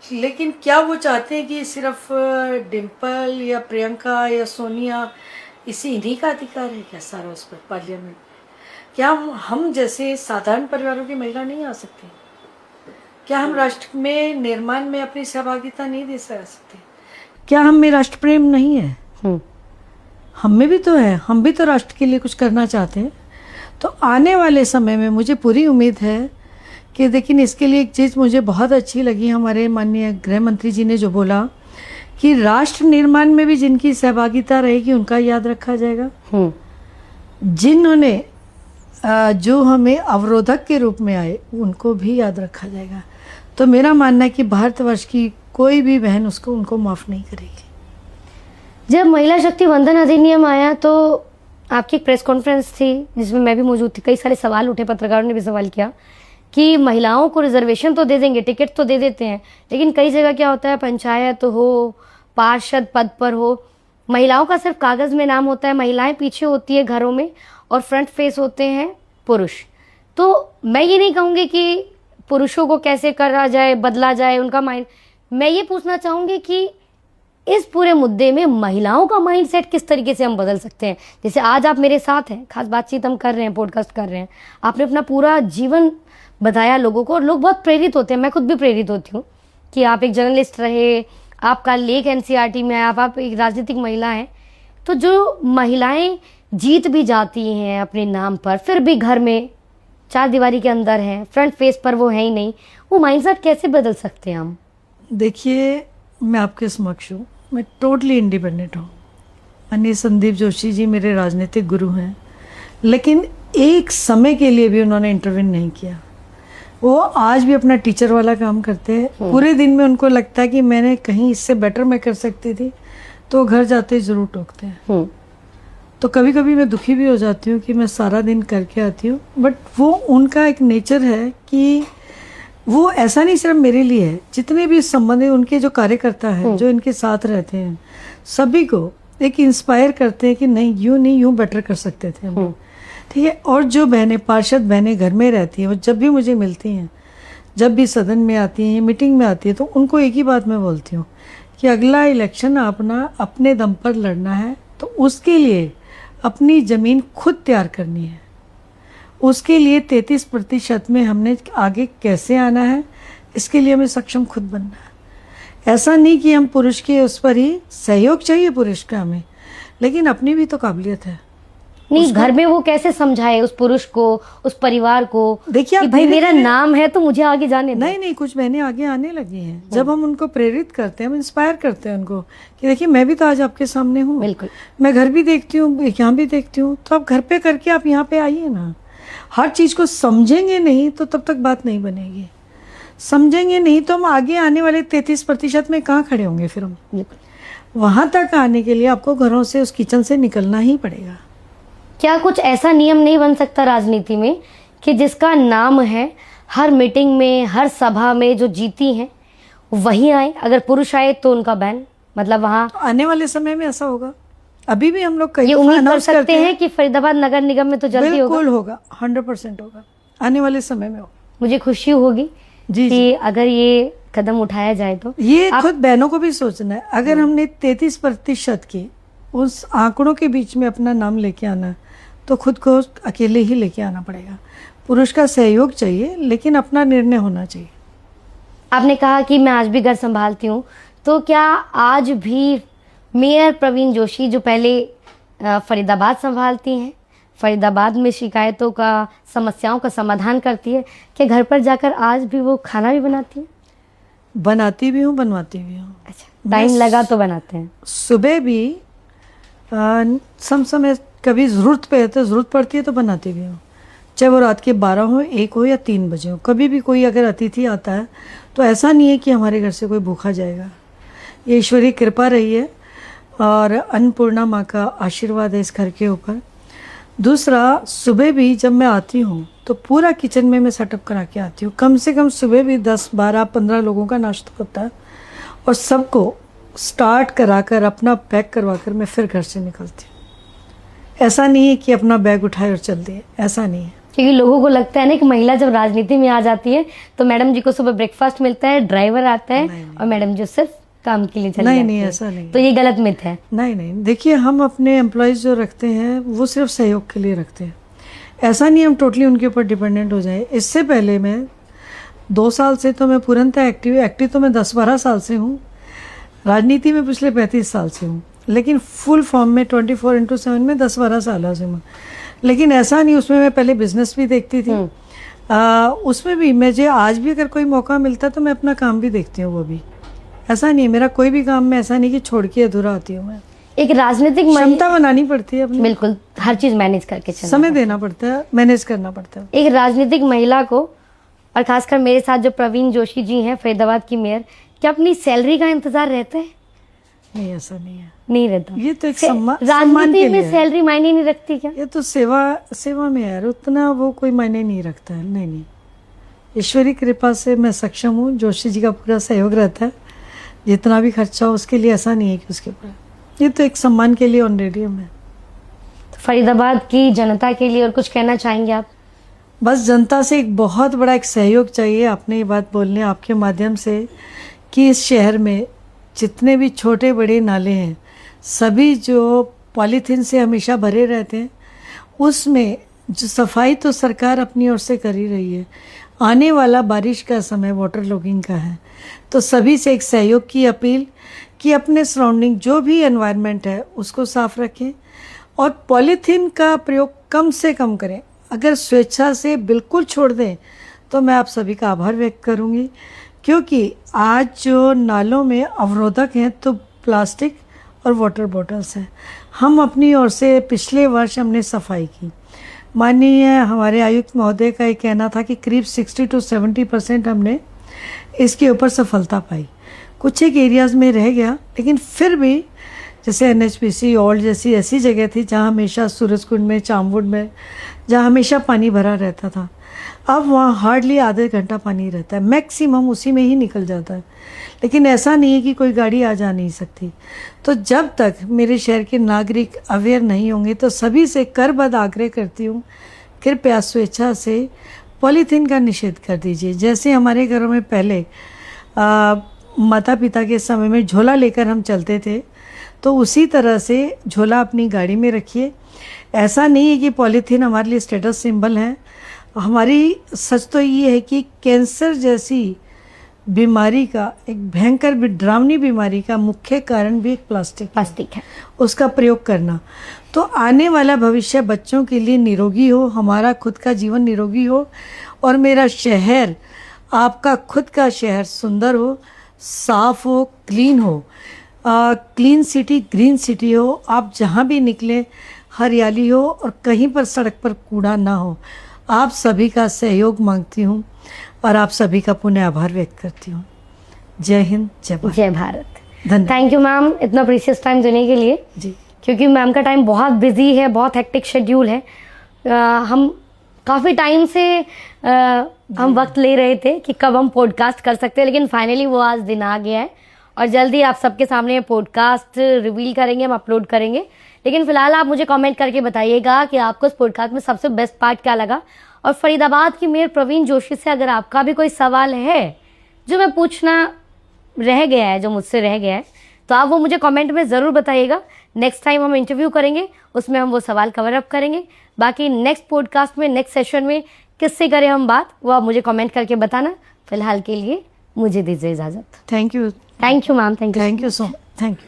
लेकिन क्या वो चाहते हैं कि सिर्फ डिम्पल या प्रियंका या सोनिया इन्हीं का अधिकार है क्या सारा उस पर पार्लियामेंट में? क्या हम जैसे साधारण परिवारों की महिला नहीं आ सकती? क्या हम राष्ट्र में निर्माण में अपनी सहभागिता नहीं दे सकते? क्या हम में राष्ट्र प्रेम नहीं है? हम में भी तो है, हम भी तो राष्ट्र के लिए कुछ करना चाहते हैं। तो आने वाले समय में मुझे पूरी उम्मीद है कि, लेकिन इसके लिए एक चीज़ मुझे बहुत अच्छी लगी, हमारे माननीय गृह मंत्री जी ने जो बोला कि राष्ट्र निर्माण में भी जिनकी सहभागिता रहेगी उनका याद रखा जाएगा, जिन्होंने जो हमें अवरोधक के रूप में आए उनको भी याद रखा जाएगा। तो मेरा मानना है कि भारतवर्ष की कोई भी बहन उनको माफ़ नहीं करेगी। जब महिला शक्ति वंदन अधिनियम आया तो आपकी एक प्रेस कॉन्फ्रेंस थी जिसमें मैं भी मौजूद थी। कई सारे सवाल उठे, पत्रकारों ने भी सवाल किया कि महिलाओं को रिजर्वेशन तो दे देंगे, टिकट तो दे देते हैं, लेकिन कई जगह क्या होता है, पंचायत हो, पार्षद पद पर हो, महिलाओं का सिर्फ कागज़ में नाम होता है, महिलाएं पीछे होती है घरों में और फ्रंट फेस होते हैं पुरुष। तो मैं ये नहीं कहूँगी कि पुरुषों को कैसे करा जाए, बदला जाए उनका माइंड। मैं ये पूछना चाहूँगी कि इस पूरे मुद्दे में महिलाओं का माइंडसेट किस तरीके से हम बदल सकते हैं। जैसे आज आप मेरे साथ हैं, खास बातचीत हम कर रहे हैं, पॉडकास्ट कर रहे हैं, आपने अपना पूरा जीवन बताया लोगों को और लोग बहुत प्रेरित होते हैं। मैं खुद भी प्रेरित होती हूँ कि आप एक जर्नलिस्ट रहे, आपका लेख एनसीईआरटी में, आप एक राजनीतिक महिला हैं। तो जो महिलाएं जीत भी जाती हैं अपने नाम पर, फिर भी घर में चार दीवारी के अंदर हैं, फ्रंट फेस पर वो है ही नहीं, वो माइंडसेट कैसे बदल सकते हैं हम? देखिए, मैं आपके समक्ष हूँ, मैं टोटली इंडिपेंडेंट हूँ। माननीय संदीप जोशी जी मेरे राजनीतिक गुरु हैं, लेकिन एक समय के लिए भी उन्होंने इंटरवीन नहीं किया। वो आज भी अपना टीचर वाला काम करते हैं। पूरे दिन में उनको लगता है कि मैंने कहीं इससे बेटर मैं कर सकती थी, तो घर जाते ही ज़रूर टोकते हैं। तो कभी कभी मैं दुखी भी हो जाती हूँ कि मैं सारा दिन करके आती हूँ, बट वो उनका एक नेचर है कि वो ऐसा नहीं सिर्फ मेरे लिए है, जितने भी संबंधित उनके जो कार्यकर्ता हैं, जो इनके साथ रहते हैं, सभी को एक इंस्पायर करते हैं कि नहीं, यूँ नहीं, यूँ बेटर कर सकते थे हम। ठीक है। और जो बहनें, पार्षद बहनें घर में रहती हैं, वो जब भी मुझे मिलती हैं, जब भी सदन में आती हैं, मीटिंग में आती है, तो उनको एक ही बात मैं बोलती हूँ कि अगला इलेक्शन अपने दम पर लड़ना है, तो उसके लिए अपनी ज़मीन खुद तैयार करनी है। उसके लिए 33% में हमने आगे कैसे आना है, इसके लिए हमें सक्षम खुद बनना है। ऐसा नहीं कि हम पुरुष के उस पर ही सहयोग चाहिए पुरुष का हमें, लेकिन अपनी भी तो काबिलियत है। नहीं, घर में वो कैसे समझाए उस पुरुष को, उस परिवार को, देखिए, कि भाई मेरा नाम है तो मुझे आगे जाने दो। नहीं, कुछ बहनें आगे आने लगी हैं। जब हम उनको प्रेरित करते हैं, हम इंस्पायर करते हैं उनको कि देखिए मैं भी तो आज आपके सामने हूँ, बिल्कुल, मैं घर भी देखती हूँ, यहाँ भी देखती हूँ, तो आप घर पे करके आप यहाँ पे आइए ना। हर चीज़ को समझेंगे नहीं तो तब तक बात नहीं बनेगी। समझेंगे नहीं तो हम आगे आने वाले 33% में कहाँ खड़े होंगे फिर हम। वहाँ तक आने के लिए आपको घरों से, उस किचन से निकलना ही पड़ेगा। क्या कुछ ऐसा नियम नहीं बन सकता राजनीति में कि जिसका नाम है, हर मीटिंग में, हर सभा में जो जीती हैं वही आए, अगर पुरुष आए तो उनका बैन, मतलब वहाँ आने वाले समय में ऐसा होगा। अभी भी हम लोग कई ये उम्मीद कर सकते हैं कि फरीदाबाद नगर निगम में तो जल्दी होगा। बिल्कुल होगा, 100% होगा, आने वाले समय में होगा। मुझे खुशी होगी कि अगर ये कदम उठाया जाए तो। ये खुद बहनों को भी सोचना है, अगर हमने 33% की उस आंकड़ों के बीच में अपना नाम लेके आना, तो खुद को अकेले ही लेके आना पड़ेगा। पुरुष का सहयोग चाहिए, लेकिन अपना निर्णय होना चाहिए। आपने कहा कि मैं आज भी घर संभालती हूँ, तो क्या आज भी मेयर प्रवीण जोशी, जो पहले फरीदाबाद संभालती हैं, फरीदाबाद में शिकायतों का, समस्याओं का समाधान करती है, क्या घर पर जाकर आज भी वो खाना भी बनाती हैं? बनाती भी हूँ, बनवाती भी हूँ। अच्छा, टाइम लगा तो बनाते हैं। सुबह भी समय कभी ज़रूरत पे है तो ज़रूरत पड़ती है तो बनाती भी हूँ, चाहे वो रात के 12 हो, 1 हो या 3 बजे हो। कभी भी कोई अगर अतिथि आता है तो ऐसा नहीं है कि हमारे घर से कोई भूखा जाएगा। ये ईश्वरीय कृपा रही है और अन्नपूर्णा माँ का आशीर्वाद है इस घर के ऊपर। दूसरा, सुबह भी जब मैं आती हूँ तो पूरा किचन में मैं सेटअप करा के आती हूँ। कम से कम सुबह भी 10, 12, 15 लोगों का नाश्ता होता है और सबको स्टार्ट कराकर, अपना पैक करवा कर मैं फिर घर से निकलती हूँ। ऐसा नहीं है कि अपना बैग उठाए और चल दिए, ऐसा नहीं है। क्योंकि लोगों को लगता है ना कि महिला जब राजनीति में आ जाती है तो मैडम जी को सुबह ब्रेकफास्ट मिलता है, ड्राइवर आता है और मैडम जी सिर्फ काम के लिए चली नहीं जाती नहीं, है। ऐसा नहीं। तो ये गलत मिथ है। नहीं नहीं, देखिए हम अपने एम्प्लॉयज़ जो रखते हैं वो सिर्फ सहयोग के लिए रखते हैं। ऐसा नहीं हम टोटली उनके ऊपर डिपेंडेंट हो जाए। इससे पहले मैं 2 साल से तो मैं पूर्णतः एक्टिव तो मैं 10-12 साल से हूँ, राजनीति में पिछले 35 साल से हूँ, लेकिन फुल फॉर्म में 24/7 में 10-12 साल से हूँ। लेकिन ऐसा नहीं, उसमें मैं पहले बिजनेस भी देखती थी, उसमें भी मुझे आज भी अगर कोई मौका मिलता तो मैं अपना काम भी देखती हूँ। वो भी ऐसा नहीं है, मेरा कोई भी काम में ऐसा नहीं कि छोड़ के अधूरा आती हूँ मैं। एक राजनीतिक क्षमता बनानी पड़ती है अपनी, बिल्कुल हर चीज मैनेज करके चलना समय देना पड़ता है, मैनेज करना पड़ता है। एक राजनीतिक महिला को, और खासकर मेरे साथ जो प्रवीण जोशी जी हैं फरीदाबाद की मेयर, क्या अपनी सैलरी का इंतजार रहता है? नहीं, ऐसा नहीं है। नहीं रहता। ये तो एक सम्मान के राजनीति लिए में है। सैलरी मायने नहीं रखती क्या? ये तो सेवा में यार, उतना वो कोई मायने नहीं रखता है। नहीं नहीं, ईश्वरी कृपा से मैं सक्षम हूँ, जोशी जी का पूरा सहयोग रहता है, जितना भी खर्चा हो उसके लिए ऐसा नहीं है कि उसके ऊपर, ये तो एक सम्मान के लिए ऑलरेडी है। मैं तो फरीदाबाद की जनता के लिए और कुछ कहना चाहेंगे आप? बस जनता से एक बहुत बड़ा एक सहयोग चाहिए। आपने ये बात बोलने आपके माध्यम से कि इस शहर में जितने भी छोटे बड़े नाले हैं सभी जो पॉलीथीन से हमेशा भरे रहते हैं, उसमें जो सफाई तो सरकार अपनी ओर से कर ही रही है। आने वाला बारिश का समय वाटर लॉगिंग का है, तो सभी से एक सहयोग की अपील कि अपने सराउंडिंग जो भी एनवायरनमेंट है उसको साफ रखें और पॉलीथीन का प्रयोग कम से कम करें। अगर स्वेच्छा से बिल्कुल छोड़ दें तो मैं आप सभी का आभार व्यक्त करूंगी, क्योंकि आज जो नालों में अवरोधक हैं तो प्लास्टिक और वाटर बॉटल्स हैं। हम अपनी ओर से पिछले वर्ष हमने सफाई की। माननीय हमारे आयुक्त महोदय का ये कहना था कि करीब 60 to 70% हमने इसके ऊपर सफलता पाई। कुछ एक एरियाज़ में रह गया, लेकिन फिर भी जैसे NHPC ओल्ड जैसी ऐसी जगह थी जहाँ हमेशा सूरजकुंड में, चामवुड में, जहाँ हमेशा पानी भरा रहता था, अब वहाँ हार्डली आधे घंटा पानी रहता है, मैक्सिमम उसी में ही निकल जाता है। लेकिन ऐसा नहीं है कि कोई गाड़ी आ जा नहीं सकती। तो जब तक मेरे शहर के नागरिक अवेयर नहीं होंगे तो सभी से करबद्ध आग्रह करती हूँ, कृपया स्वेच्छा से पॉलीथीन का निषेध कर दीजिए। जैसे हमारे घरों में पहले माता पिता के समय में झोला लेकर हम चलते थे, तो उसी तरह से झोला अपनी गाड़ी में रखिए। ऐसा नहीं है कि पॉलीथीन हमारे लिए स्टेटस सिंबल है। हमारी सच तो ये है कि कैंसर जैसी बीमारी का, एक भयंकर डरावनी बीमारी का मुख्य कारण भी एक प्लास्टिक है। उसका प्रयोग करना। तो आने वाला भविष्य बच्चों के लिए निरोगी हो, हमारा खुद का जीवन निरोगी हो और मेरा शहर, आपका खुद का शहर सुंदर हो, साफ हो, क्लीन हो। क्लीन सिटी, ग्रीन सिटी हो। आप जहाँ भी निकले हरियाली हो और कहीं पर सड़क पर कूड़ा ना हो। आप सभी का सहयोग मांगती हूँ और आप सभी का पुनः आभार व्यक्त करती हूँ। जय हिंद, जय भारत। जय भारत। धन्यवाद। थैंक यू मैम, इतना प्रीशियस टाइम देने के लिए। जी, क्योंकि मैम का टाइम बहुत बिजी है, बहुत हेक्टिक शेड्यूल है। हम काफ़ी टाइम से हम वक्त ले रहे थे कि कब हम पॉडकास्ट कर सकते हैं, लेकिन फाइनली वो आज दिन आ गया है और जल्दी आप सबके सामने पॉडकास्ट रिवील करेंगे, हम अपलोड करेंगे। लेकिन फिलहाल आप मुझे कमेंट करके बताइएगा कि आपको इस पॉडकास्ट में सबसे बेस्ट पार्ट क्या लगा। और फरीदाबाद की मेयर प्रवीण जोशी से अगर आपका भी कोई सवाल है जो मैं पूछना रह गया है, जो मुझसे रह गया है, तो आप वो मुझे कमेंट में ज़रूर बताइएगा। नेक्स्ट टाइम हम इंटरव्यू करेंगे, उसमें हम वो सवाल कवर अप करेंगे। बाकी नेक्स्ट पॉडकास्ट में, नेक्स्ट सेशन में किससे करें हम बात, वो आप मुझे कमेंट करके बताना। फिलहाल के लिए मुझे दीजिए इजाज़त। Thank you thank you ma'am, thank you. So much. Thank you.